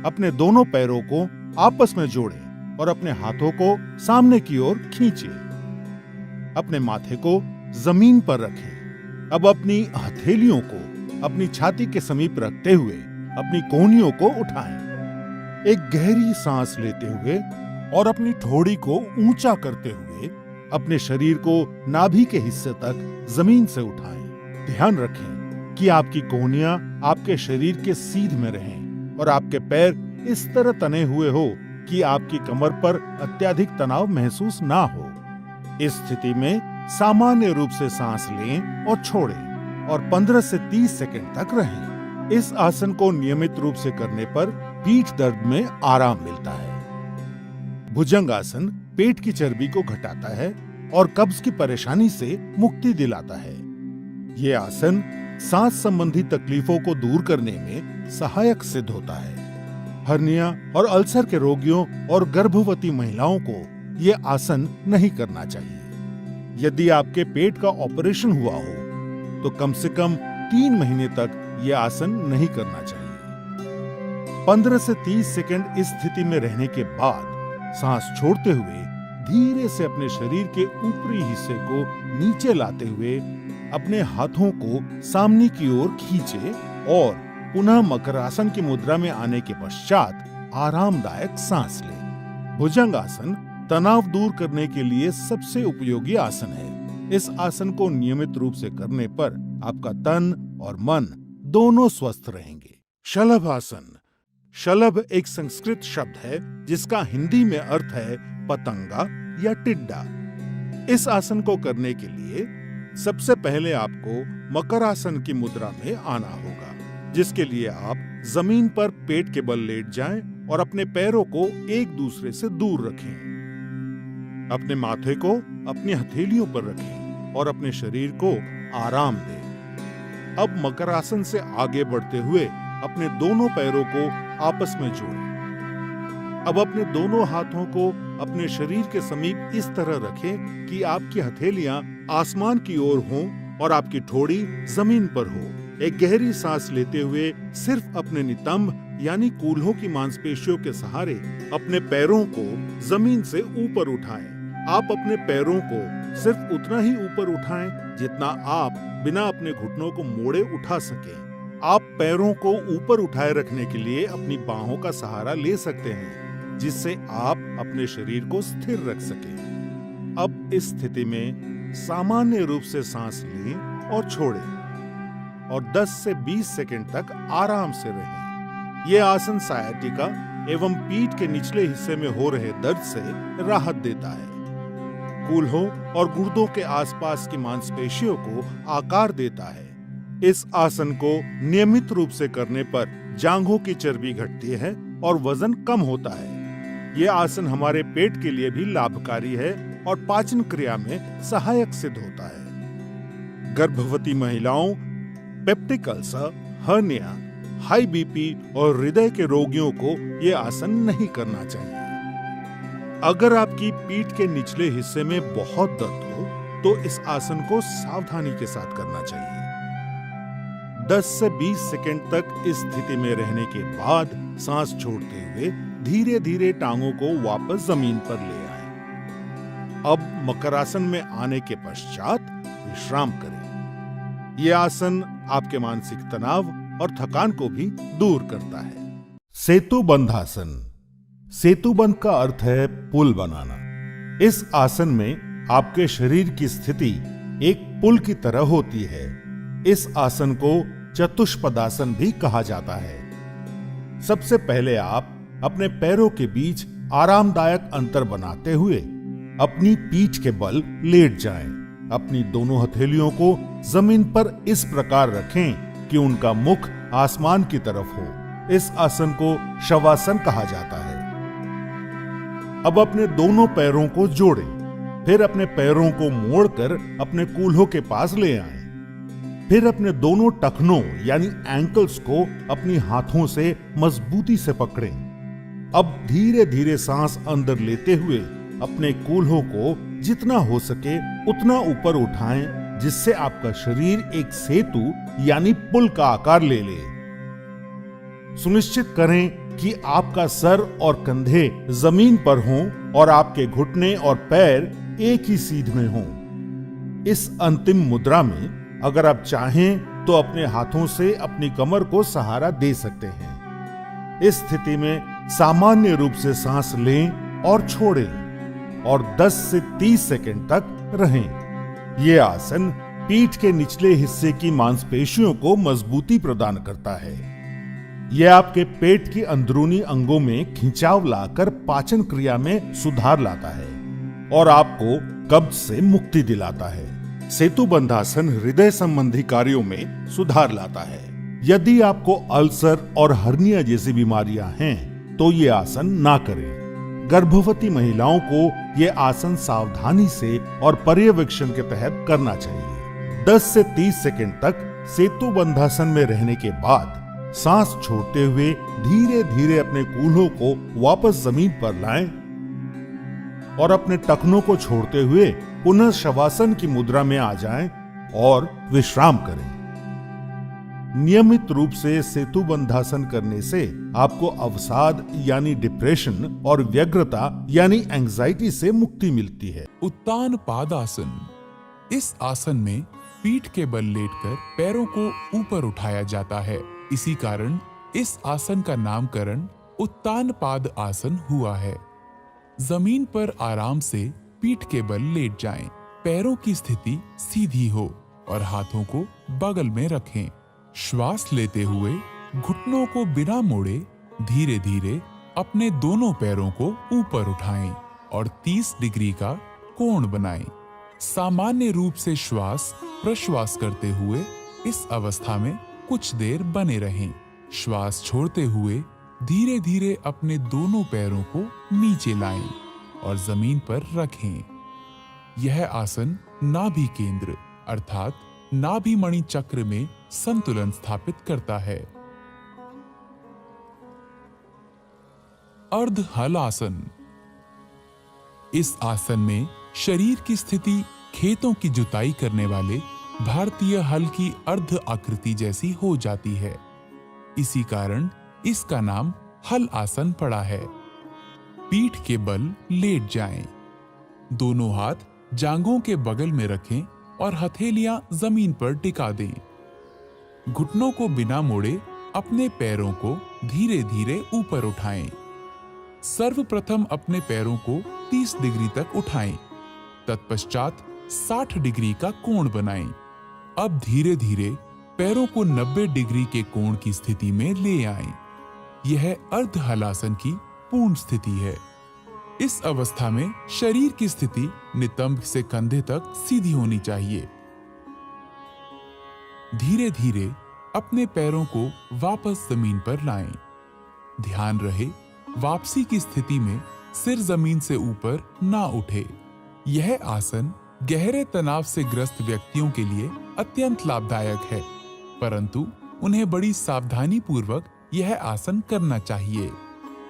अपने दोनों पैरों को आपस में जोड़ें और अपने हाथों को सामने की ओर खींचें। अपने माथे को जमीन पर रखें। अब अपनी हथेलियों को अपनी छाती के समीप रखते हुए अपनी कोहनियों को उठाएं। एक गहरी सांस लेते हुए और अपनी ठोड़ी को ऊंचा करते हुए अपने शरीर को नाभि के हिस्से तक जमीन से उठाएं। ध्यान रखें कि आपकी कोहनियां आपके शरीर के सीध में रहें और आपके पैर इस तरह तने हुए हो कि आपकी कमर पर अत्यधिक तनाव महसूस ना हो। इस स्थिति में सामान्य रूप से सांस लें और छोड़ें और 15 से 30 सेकंड तक रहें। इस आसन को नियमित रूप से करने पर पीठ दर्द में आराम मिलता है। भुजंग आसन पेट की चर्बी को घटाता है और कब्ज की परेशानी से मुक्ति दिलाता है। ये आसन सांस संबंधी तकलीफों को दूर करने में सहायक सिद्ध होता है। हर्निया और अल्सर के रोगियों और गर्भवती महिलाओं को ये आसन नहीं करना चाहिए। यदि आपके पेट का ऑपरेशन हुआ हो तो कम से कम 3 महीने तक यह आसन नहीं करना चाहिए। 15 से 30 सेकंड इस स्थिति में रहने के बाद सांस छोड़ते हुए धीरे से अपने शरीर के ऊपरी हिस्से को नीचे लाते हुए अपने हाथों को सामने की ओर खींचे और पुनः मकरासन की मुद्रा में आने के पश्चात आरामदायक सांस लें। भुजंग आसन तनाव दूर करने के लिए सबसे उपयोगी आसन है। इस आसन को नियमित रूप से करने पर आपका तन और मन दोनों स्वस्थ रहेंगे। शलभ आसन। शलभ एक संस्कृत शब्द है जिसका हिंदी में अर्थ है पतंगा या टिड्डा। इस आसन को करने के लिए सबसे पहले आपको मकरासन की मुद्रा में आना होगा, जिसके लिए आप जमीन पर पेट के बल लेट जाएं और अपने पैरों को एक दूसरे से दूर रखें। अपने माथे को अपनी हथेलियों पर रखें और अपने शरीर को आराम दें। अब मकरासन से आगे बढ़ते हुए अपने दोनों पैरों को आपस में जोड़ें। अब अपने दोनों हाथों को अपने शरीर के समीप इस तरह रखें कि आपकी हथेलियां आसमान की ओर हों और आपकी ठोड़ी जमीन पर हो। एक गहरी सांस लेते हुए सिर्फ अपने नितंब यानी कूल्हों की मांसपेशियों के सहारे अपने पैरों को जमीन से ऊपर उठाएं आप अपने पैरों को सिर्फ उतना ही ऊपर उठाएं जितना आप बिना अपने घुटनों को मोड़े उठा सकें। आप पैरों को ऊपर उठाए रखने के लिए अपनी बाहों का सहारा ले सकते हैं, जिससे आप अपने शरीर को स्थिर रख सकें। अब इस स्थिति में सामान्य रूप से सांस लें और छोड़ें और 10 से 20 सेकंड तक आराम से रहें। यह आसन सायाटिका एवं पीठ के निचले हिस्से में हो रहे दर्द से राहत देता है, कूल्हों और गुर्दों के आसपास की मांसपेशियों को आकार देता है। इस आसन को नियमित रूप से करने पर जांघों की चर्बी घटती है और वजन कम होता है। यह आसन हमारे पेट के लिए भी लाभकारी है और पाचन क्रिया में सहायक सिद्ध होता है। गर्भवती महिलाओं, peptic ulcer, hernia, high BP और हृदय के रोगियों को यह आसन नहीं करना चाहिए। अगर आपकी पीठ के निचले हिस्से में बहुत दर्द हो तो इस आसन को सावधानी के साथ करना चाहिए। 10 से 20 सेकंड तक इस स्थिति में रहने के बाद सांस छोड़ते हुए धीरे धीरे टांगों को वापस जमीन पर ले आएं। अब मकरासन में आने के पश्चात विश्राम करें। यह आसन आपके मानसिक तनाव और थकान को भी दूर करता है। सेतु बंधासन। सेतु बंध का अर्थ है पुल बनाना। इस आसन में आपके शरीर की स्थिति एक पुल की तरह होती है। इस आसन को चतुष्पदासन भी कहा जाता है। सबसे पहले आप अपने पैरों के बीच आरामदायक अंतर बनाते हुए अपनी पीठ के बल लेट जाएं। अपनी दोनों हथेलियों को जमीन पर इस प्रकार रखें कि उनका मुख आसमान की तरफ हो। इस आसन को शवासन कहा जाता है। अब अपने दोनों पैरों को जोड़ें, फिर अपने पैरों को मोड़कर अपने कूल्हों के पास ले आएं। फिर अपने दोनों टखनों यानी एंकल्स को अपनी हाथों से मजबूती से पकड़ें। अब धीरे धीरे सांस अंदर लेते हुए अपने कूल्हों को जितना हो सके उतना ऊपर उठाएं, जिससे आपका शरीर एक सेतु यानी पुल का आकार ले ले। सुनिश्चित करें कि आपका सर और कंधे जमीन पर हों और आपके घुटने और पैर एक ही सीध में हों। इस अंतिम मुद्रा में अगर आप चाहें तो अपने हाथों से अपनी कमर को सहारा दे सकते हैं। इस स्थिति में सामान्य रूप से सांस लें और छोड़ें और 10 से 30 सेकंड तक रहें। यह आसन पीठ के निचले हिस्से की मांसपेशियों को मजबूती प्रदान करता है। यह आपके पेट की अंदरूनी अंगों में खिंचाव लाकर पाचन क्रिया में सुधार लाता है और आपको कब्ज से मुक्ति दिलाता है। सेतु बंधासन हृदय संबंधी कार्यों में सुधार लाता है। यदि आपको अल्सर और हर्निया जैसी बीमारियां हैं तो ये आसन ना करें। गर्भवती महिलाओं को ये आसन सावधानी से और पर्यवेक्षण के तहत करना चाहिए। 10 से 30 सेकंड तक सेतु बंधासन में रहने के बाद सांस छोड़ते हुए धीरे धीरे अपने कूल्हों को वापस जमीन पर लाएं और अपने टखनों को छोड़ते हुए पुनः शवासन की मुद्रा में आ जाएं और विश्राम करें। नियमित रूप से सेतु बंधासन करने से आपको अवसाद यानी डिप्रेशन और व्यग्रता यानी एंजाइटी से मुक्ति मिलती है। उत्तान पादासन। इस आसन में पीठ के बल लेटकर पैरों को ऊपर उठाया जाता है। इसी कारण इस आसन का नामकरण उत्तान पाद आसन हुआ है। जमीन पर आराम से पीठ के बल लेट जाएं, पैरों की स्थिति सीधी हो और हाथों को बगल में रखें। श्वास लेते हुए घुटनों को बिना मोड़े धीरे धीरे अपने दोनों पैरों को ऊपर उठाएं और 30 डिग्री का कोण बनाएं। सामान्य रूप से श्वास प्रश्वास करते हुए इस अवस्था में कुछ देर बने रहें। श्वास छोड़ते हुए धीरे धीरे अपने दोनों पैरों को नीचे लाएं और जमीन पर रखें। यह आसन नाभि केंद्र अर्थात नाभि मणि चक्र में संतुलन स्थापित करता है। अर्ध हल आसन। इस आसन में शरीर की स्थिति खेतों की जुताई करने वाले भारतीय हल की अर्ध आकृति जैसी हो जाती है। इसी कारण इसका नाम हल आसन पड़ा है। पीठ के बल लेट जाएं। दोनों हाथ जांघों के बगल में रखें और हथेलियां जमीन पर टिका दें। घुटनों को बिना मोड़े अपने पैरों को धीरे धीरे ऊपर उठाएं। सर्वप्रथम अपने पैरों को 30 डिग्री तक उठाएं, तत्पश्चात 60 डिग्री का कोण बनाएं। अब धीरे धीरे पैरों को 90 डिग्री के कोण की स्थिति में ले आएं। यह अर्ध हलासन की पूर्ण स्थिति है। इस अवस्था में शरीर की स्थिति नितंब से कंधे तक सीधी होनी चाहिए। धीरे धीरे अपने पैरों को वापस जमीन पर लाएं। ध्यान रहे वापसी की स्थिति में सिर जमीन से ऊपर ना उठे। यह आसन गहरे तनाव से ग्रस्त व्यक्तियों के लिए अत्यंत लाभदायक है, परंतु उन्हें बड़ी सावधानी पूर्वक यह आसन करना चाहिए।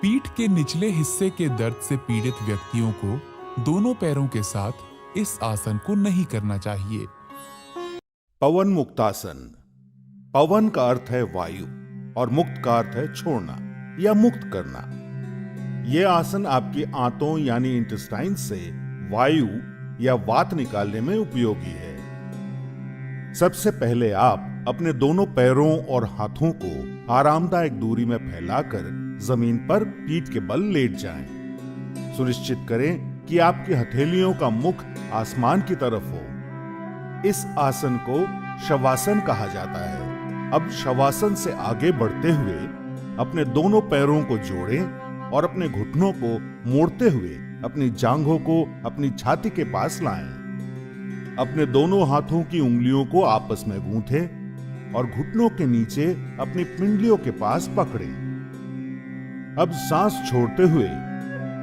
पीठ के निचले हिस्से के दर्द से पीड़ित व्यक्तियों को दोनों पैरों के साथ इस आसन को नहीं करना चाहिए। पवन मुक्तासन। पवन का अर्थ है वायु और मुक्त का अर्थ है छोड़ना या मुक्त करना। यह आसन आपकी आंतों यानी इंटेस्टाइन से वायु या वात निकालने में उपयोगी है। सबसे पहले आप अपने दोनों पैरों और हाथों को आरामदायक दूरी में फैलाकर जमीन पर पीठ के बल लेट जाएं। सुनिश्चित करें कि आपकी हथेलियों का मुख आसमान की तरफ हो। इस आसन को शवासन कहा जाता है। अब शवासन से आगे बढ़ते हुए अपने दोनों पैरों को जोड़ें और अपने घुटनों को मोड़ते हुए अपनी जांघों को अपनी छाती के पास लाएं। अपने दोनों हाथों की उंगलियों को आपस में गूंथें और घुटनों के नीचे अपनी पिंडलियों के पास पकड़ें। अब सांस छोड़ते हुए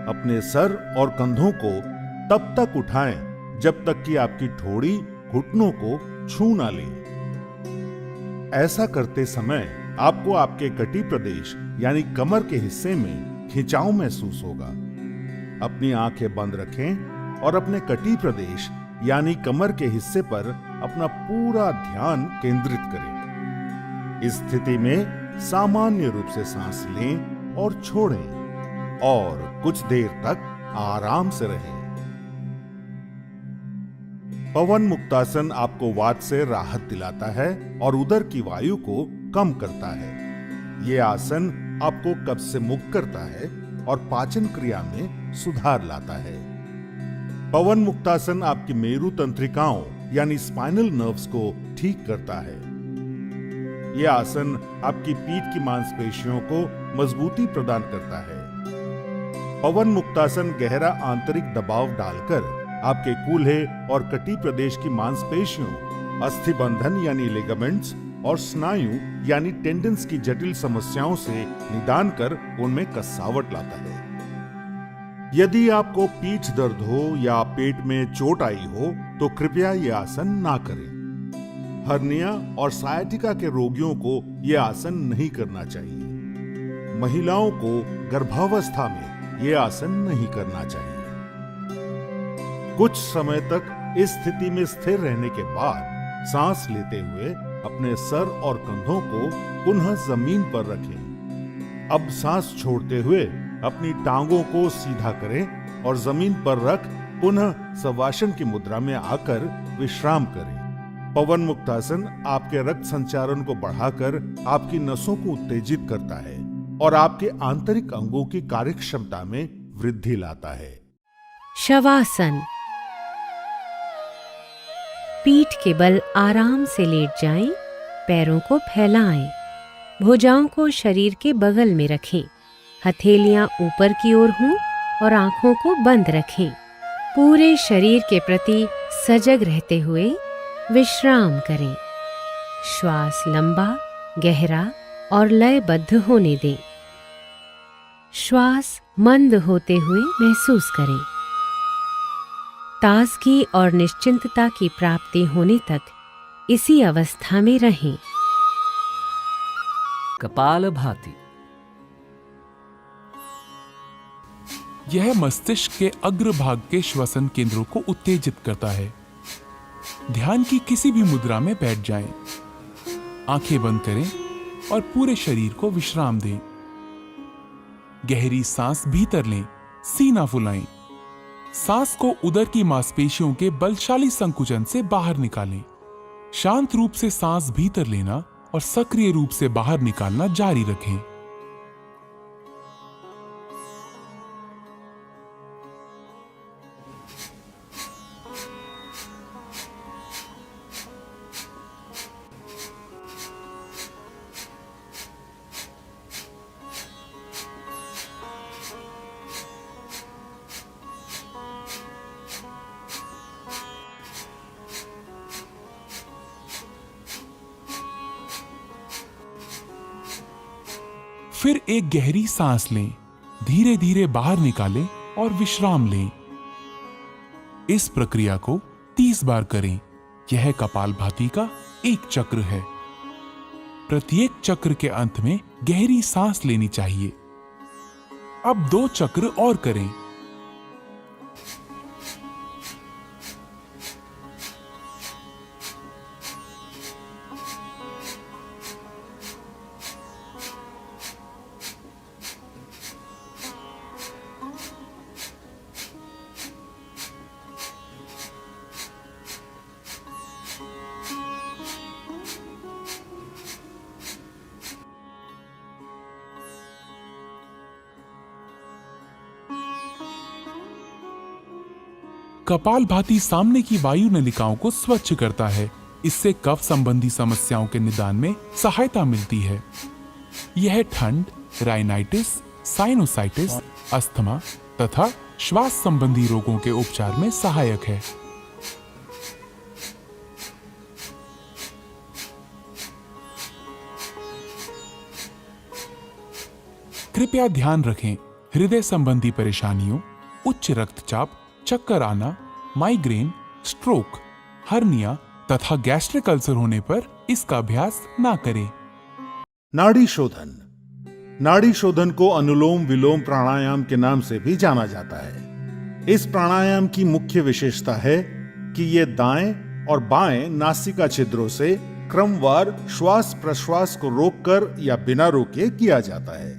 अपने सर और कंधों को तब तक उठाएं जब तक कि आपकी ठोड़ी घुटनों को छू ना ले। ऐसा करते समय आपको आपके कटी प्रदेश यानी कमर के हिस्से में खिंचाव महसूस होगा। अपनी आंखें बंद रखें और अपने कटी प्रदेश यानी कमर के हिस्से पर अपना पूरा ध्यान केंद्रित करें। इस स्थिति में सामान्य रूप से सांस लें और छोड़ें और कुछ देर तक आराम से रहें। पवन मुक्तासन आपको वात से राहत दिलाता है और उदर की वायु को कम करता है। यह आसन आपको कब्ज से मुक्त करता है और पाचन क्रिया में सुधार लाता है। पवन मुक्तासन आपकी मेरु तंत्रिकाओं यानी स्पाइनल नर्व्स को ठीक करता है। यह आसन आपकी पीठ की मांसपेशियों को मजबूती प्रदान करता है। पवन मुक्तासन गहरा आंतरिक दबाव डालकर आपके कूल्हे और कटी प्रदेश की मांसपेशियों, अस्थिबंधन यानी लिगामेंट्स और स्नायु यानी टेंडन्स की जटिल समस्याओं से निदान कर उनमें कसावट लाता है। यदि आपको पीठ दर्द हो या पेट में चोट आई हो तो कृपया यह आसन ना करें। हर्निया और सायाटिका के रोगियों को यह आसन नहीं करना चाहिए। महिलाओं को गर्भावस्था में यह आसन नहीं करना चाहिए। कुछ समय तक इस स्थिति में स्थिर रहने के बाद सांस लेते हुए अपने सर और कंधों को पुनः जमीन पर रखें। अब सांस छोड़ते हुए अपनी टांगों को सीधा करें और जमीन पर रख पुनः शवासन की मुद्रा में आकर विश्राम करें। पवन मुक्तासन आपके रक्त संचारण को बढ़ाकर आपकी नसों को उत्तेजित करता है और आपके आंतरिक अंगों की कार्यक्षमता में वृद्धि लाता है। शवासन। पीठ के बल आराम से लेट जाएं, पैरों को फैलाएं, भुजाओं को शरीर के बगल में रखें, हथेलियां ऊपर की ओर हों और आंखों को बंद रखें। पूरे शरीर के प्रति सजग रहते हुए विश्राम करें। श्वास लंबा, गहरा और लयबद्ध होने दें। श्वास मंद होते हुए महसूस करें। ताजगी और निश्चिंतता की प्राप्ति होने तक इसी अवस्था में रहें। कपालभाति। यह मस्तिष्क के अग्रभाग के श्वसन केंद्रों को उत्तेजित करता है। ध्यान की किसी भी मुद्रा में बैठ जाएं, आंखें बंद करें और पूरे शरीर को विश्राम दें। गहरी सांस भीतर लें, सीना फुलाएं, सांस को उदर की मांसपेशियों के बलशाली संकुचन से बाहर निकालें। शांत रूप से सांस भीतर लेना और सक्रिय रूप से बाहर निकालना जारी रखें। फिर एक गहरी सांस लें, धीरे धीरे बाहर निकालें और विश्राम लें। इस प्रक्रिया को 30 बार करें। यह कपालभाति का एक चक्र है। प्रत्येक चक्र के अंत में गहरी सांस लेनी चाहिए। अब 2 चक्र और करें। कपालभाति सामने की वायु नलिकाओं को स्वच्छ करता है। इससे कफ संबंधी समस्याओं के निदान में सहायता मिलती है। यह ठंड, राइनाइटिस, साइनोसाइटिस, अस्थमा तथा श्वास संबंधी रोगों के उपचार में सहायक है। कृपया ध्यान रखें, हृदय संबंधी परेशानियों, उच्च रक्तचाप, चक्कर आना, माइग्रेन, स्ट्रोक, हर्निया तथा गैस्ट्रिक अल्सर होने पर इसका अभ्यास ना करें। नाड़ी शोधन। नाड़ी शोधन को अनुलोम विलोम प्राणायाम के नाम से भी जाना जाता है। इस प्राणायाम की मुख्य विशेषता है कि ये दाएं और बाएं नासिका छिद्रों से क्रमवार श्वास प्रश्वास को रोककर या बिना रोके किया जाता है।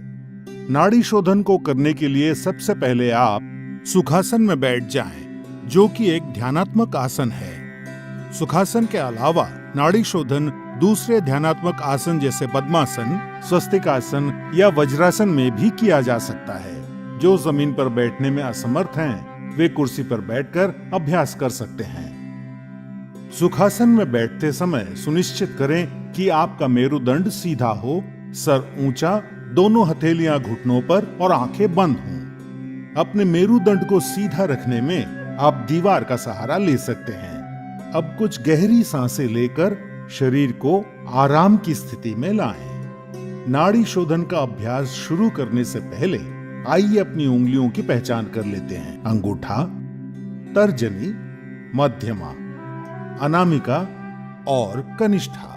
नाड़ी शोधन को करने के लिए सबसे पहले आप सुखासन में बैठ जाएं, जो कि एक ध्यानात्मक आसन है। सुखासन के अलावा नाड़ी शोधन दूसरे ध्यानात्मक आसन जैसे पद्मासन, स्वस्तिकासन या वज्रासन में भी किया जा सकता है। जो जमीन पर बैठने में असमर्थ हैं, वे कुर्सी पर बैठकर अभ्यास कर सकते हैं। सुखासन में बैठते समय सुनिश्चित करें कि आपका मेरुदंड सीधा हो, सर ऊंचा, दोनों हथेलियां घुटनों पर और आंखें बंद हों। अपने मेरुदंड को सीधा रखने में आप दीवार का सहारा ले सकते हैं। अब कुछ गहरी सांसें लेकर शरीर को आराम की स्थिति में लाएं। नाड़ी शोधन का अभ्यास शुरू करने से पहले आइए अपनी उंगलियों की पहचान कर लेते हैं। अंगूठा, तर्जनी, मध्यमा, अनामिका और कनिष्ठा।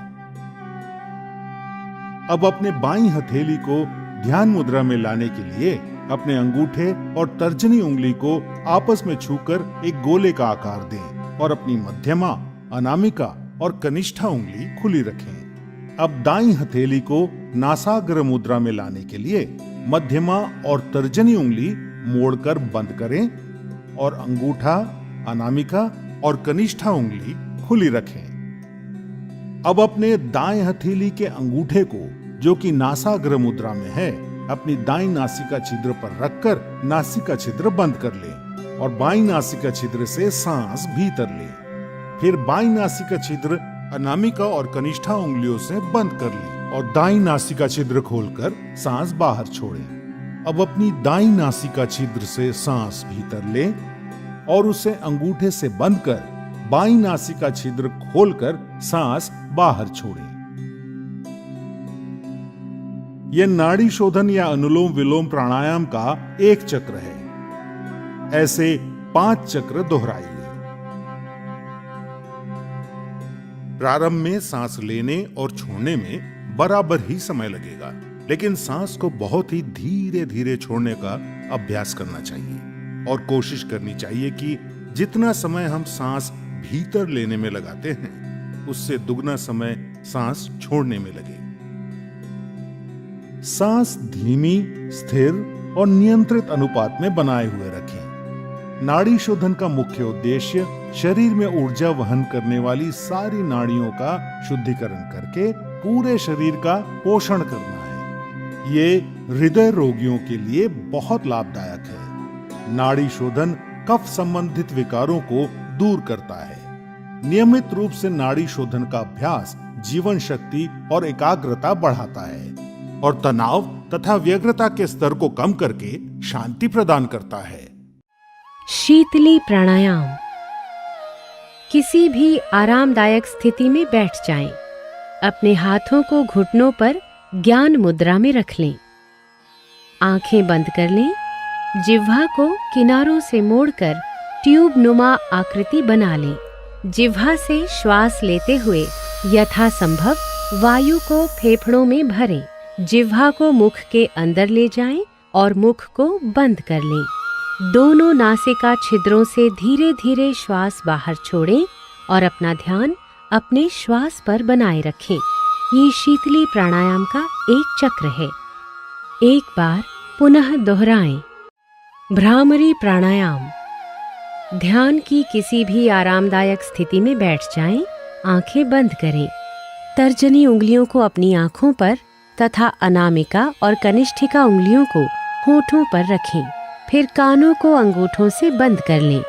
अब अपने बाईं हथेली को ध्यान मुद्रा में लाने के लिए अपने अंगूठे और तर्जनी उंगली को आपस में छूकर एक गोले का आकार दें और अपनी मध्यमा, अनामिका और कनिष्ठा उंगली खुली रखें। अब दाईं हथेली को नासाग्र मुद्रा में लाने के लिए मध्यमा और तर्जनी उंगली मोड़कर बंद करें और अंगूठा, अनामिका और कनिष्ठा उंगली खुली रखें। अब अपने दाएं हथेली के अंगूठे को, जो कि नासाग्र मुद्रा में है, अपनी दाईं नासिका छिद्र पर रखकर नासिका छिद्र बंद कर लें और बाईं नासिका छिद्र से सांस भीतर लें। फिर बाईं नासिका छिद्र अनामिका और कनिष्ठा उंगलियों से बंद कर लें और दाईं नासिका छिद्र खोलकर सांस बाहर छोड़ें। अब अपनी दाईं नासिका छिद्र से सांस भीतर लें और उसे अंगूठे से बंद कर बाईं नासिका छिद्र खोलकर सांस बाहर छोड़ें। यह नाड़ी शोधन या अनुलोम विलोम प्राणायाम का एक चक्र है। ऐसे 5 चक्र दोहराइए। प्रारंभ में सांस लेने और छोड़ने में बराबर ही समय लगेगा, लेकिन सांस को बहुत ही धीरे धीरे छोड़ने का अभ्यास करना चाहिए और कोशिश करनी चाहिए कि जितना समय हम सांस भीतर लेने में लगाते हैं, उससे दुगना समय सांस छोड़ने में लगे। सांस धीमी, स्थिर और नियंत्रित अनुपात में बनाए हुए रखें। नाड़ी शोधन का मुख्य उद्देश्य शरीर में ऊर्जा वहन करने वाली सारी नाड़ियों का शुद्धिकरण करके पूरे शरीर का पोषण करना है। ये हृदय रोगियों के लिए बहुत लाभदायक है। नाड़ी शोधन कफ संबंधित विकारों को दूर करता है। नियमित रूप से नाड़ी शोधन का अभ्यास जीवन शक्ति और एकाग्रता बढ़ाता है और तनाव तथा व्यग्रता के स्तर को कम करके शांति प्रदान करता है। शीतली प्राणायाम। किसी भी आरामदायक स्थिति में बैठ जाएं। अपने हाथों को घुटनों पर ज्ञान मुद्रा में रख लें। आंखें बंद कर लें। जिह्वा को किनारों से मोड़कर ट्यूब नुमा आकृति बना लें। जिह्वा से श्वास लेते हुए यथासंभव वायु को फेफड़ों में भरें। जिह्वा को मुख के अंदर ले जाएं और मुख को बंद कर लें। दोनों नासिका छिद्रों से धीरे धीरे श्वास बाहर छोड़ें और अपना ध्यान अपने श्वास पर बनाए रखें। ये शीतली प्राणायाम का एक चक्र है। एक बार पुनः दोहराएं। भ्रामरी प्राणायाम। ध्यान की किसी भी आरामदायक स्थिति में बैठ जाएं, आंखें बंद करें। तर्जनी उंगलियों को अपनी आंखों पर तथा अनामिका और कनिष्ठिका उंगलियों को होठों पर रखें। फिर कानों को अंगूठों से बंद कर लें।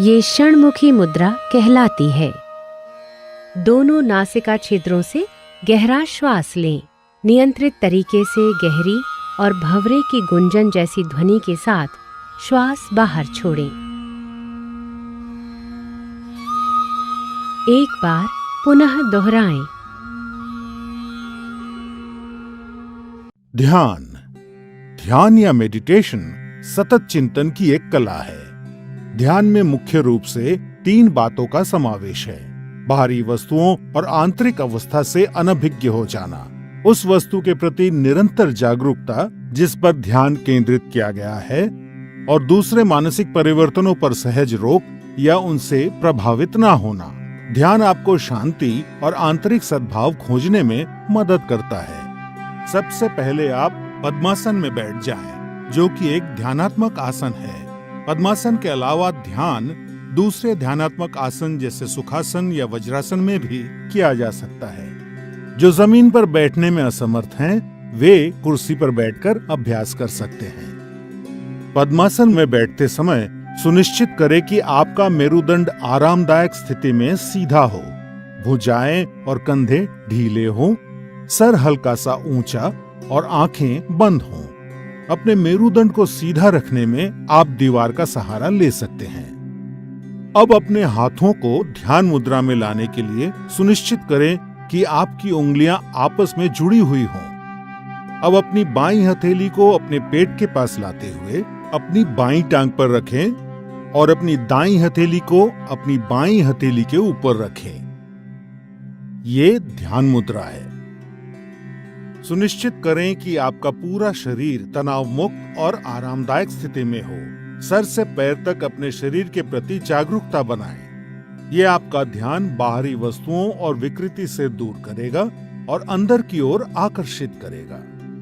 ये षणमुखी मुद्रा कहलाती है। दोनों नासिका छिद्रों से गहरा श्वास लें। नियंत्रित तरीके से गहरी और भंवरे की गुंजन जैसी ध्वनि के साथ श्वास बाहर छोड़ें। एक बार पुनः दोहराएं। ध्यान या मेडिटेशन सतत चिंतन की एक कला है। ध्यान में मुख्य रूप से 3 बातों का समावेश है। बाहरी वस्तुओं और आंतरिक अवस्था से अनभिज्ञ हो जाना, उस वस्तु के प्रति निरंतर जागरूकता जिस पर ध्यान केंद्रित किया गया है, और दूसरे मानसिक परिवर्तनों पर सहज रोक या उनसे प्रभावित ना होना। ध्यान आपको शांति और आंतरिक सद्भाव खोजने में मदद करता है। सबसे पहले आप पद्मासन में बैठ जाएं, जो कि एक ध्यानात्मक आसन है। पद्मासन के अलावा ध्यान दूसरे ध्यानात्मक आसन जैसे सुखासन या वज्रासन में भी किया जा सकता है। जो जमीन पर बैठने में असमर्थ हैं, वे कुर्सी पर बैठकर अभ्यास कर सकते हैं। पद्मासन में बैठते समय सुनिश्चित करें कि आपका मेरुदंड आरामदायक स्थिति में सीधा हो, भुजाएं और कंधे ढीले हों, सर हल्का सा ऊंचा और आंखें बंद हों। अपने मेरुदंड को सीधा रखने में आप दीवार का सहारा ले सकते हैं। अब अपने हाथों को ध्यान मुद्रा में लाने के लिए सुनिश्चित करें कि आपकी उंगलियां आपस में जुड़ी हुई हों। अब अपनी बाईं हथेली को अपने पेट के पास लाते हुए अपनी बाईं टांग पर रखें और अपनी दाईं हथेली को अपनी बाईं हथेली के ऊपर रखें। ये ध्यान मुद्रा है। सुनिश्चित करें कि आपका पूरा शरीर तनाव मुक्त और आरामदायक स्थिति में हो। सर से पैर तक अपने शरीर के प्रति जागरूकता बनाएं। ये आपका ध्यान बाहरी वस्तुओं और विकृति से दूर करेगा और अंदर की ओर आकर्षित करेगा।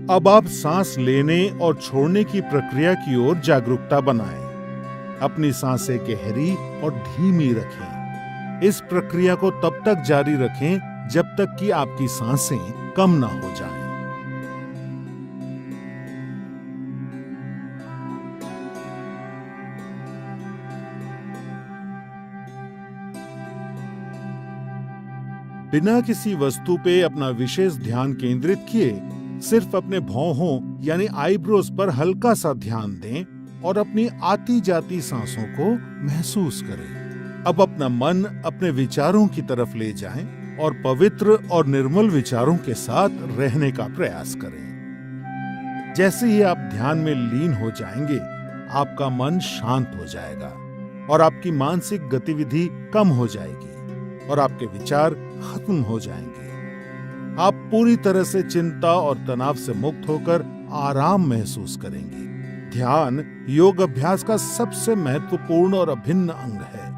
अब आप सांस लेने और छोड़ने की प्रक्रिया की ओर जागरूकता बनाएं। अपनी सांसें गहरी और धीमी रखें। इस प्रक्रिया को तब तक जारी रखें जब तक कि आपकी सांसें कम ना हो जाएं। बिना किसी वस्तु पे अपना विशेष ध्यान केंद्रित किए सिर्फ अपने भौहों यानी आईब्रोज पर हल्का सा ध्यान दें और अपनी आती जाती सांसों को महसूस करें। अब अपना मन अपने विचारों की तरफ ले जाएं और पवित्र और निर्मल विचारों के साथ रहने का प्रयास करें। जैसे ही आप ध्यान में लीन हो जाएंगे, आपका मन शांत हो जाएगा और आपकी मानसिक गतिविधि कम हो जाएगी और आपके विचार खत्म हो जाएंगे। आप पूरी तरह से चिंता और तनाव से मुक्त होकर आराम महसूस करेंगे। ध्यान योग अभ्यास का सबसे महत्वपूर्ण और अभिन्न अंग है।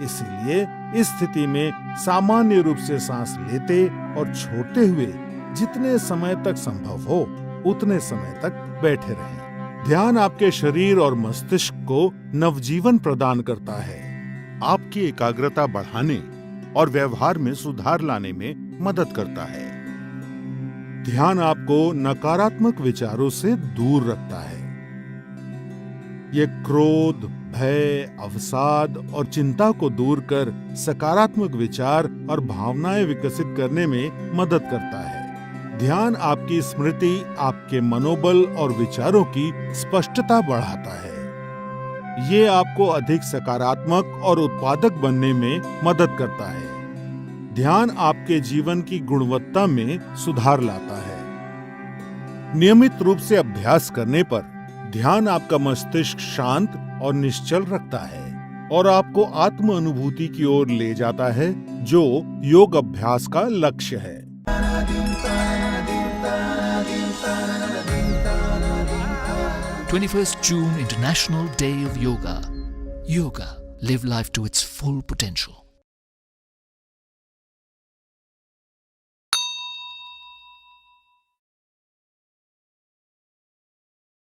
इसीलिए इस स्थिति में सामान्य रूप से सांस लेते और छोड़ते हुए जितने समय तक संभव हो उतने समय तक बैठे रहें। ध्यान आपके शरीर और मस्तिष्क को नवजीवन प्रदान करता है, आपकी एकाग्रता बढ़ाने और व्यवहार में सुधार लाने में मदद करता है। ध्यान आपको नकारात्मक विचारों से दूर रखता है। यह क्रोध, भय, अवसाद और चिंता को दूर कर सकारात्मक विचार और भावनाएं विकसित करने में मदद करता है। ध्यान आपकी स्मृति, आपके मनोबल और विचारों की स्पष्टता बढ़ाता है। ये आपको अधिक सकारात्मक और उत्पादक बनने में मदद करता है। ध्यान आपके जीवन की गुणवत्ता में सुधार लाता है। नियमित रूप से अभ्यास करने पर ध्यान आपका मस्तिष्क शांत और निश्चल रखता है और आपको आत्म अनुभूति की ओर ले जाता है, जो योग अभ्यास का लक्ष्य है। 21st June International Day of Yoga. Yoga. Live life to its full potential.